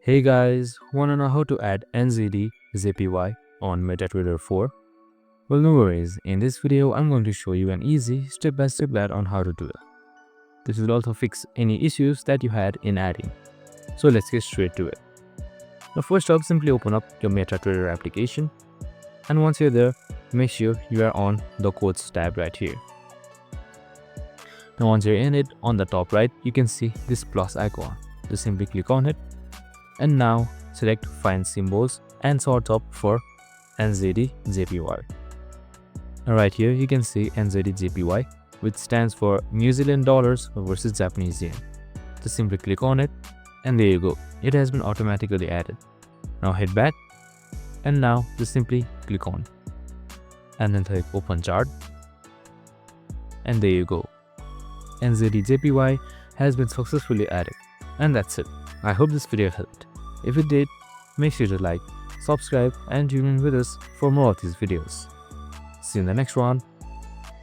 Hey guys, wanna know how to add NZDJPY on MetaTrader 4? Well, no worries. In this video, I'm going to show you an easy step-by-step guide on how to do it. This will also fix any issues that you had in adding. So let's get straight to it. Now first up, simply open up your MetaTrader application, and once you're there, make sure you are on the quotes tab right here. Now once you're in it, on the top right, you can see this plus icon. Just simply click on it, and now select find symbols and sort up for NZDJPY. Now right here you can see NZDJPY, which stands for New Zealand dollars versus Japanese yen. Just simply click on it, and there you go, it has been automatically added. Now head back, and now just simply click on, and then click open chart, and there you go, NZDJPY has been successfully added. And that's it. I hope this video helped. If it did, make sure to like, subscribe, and tune in with us for more of these videos. See you in the next one.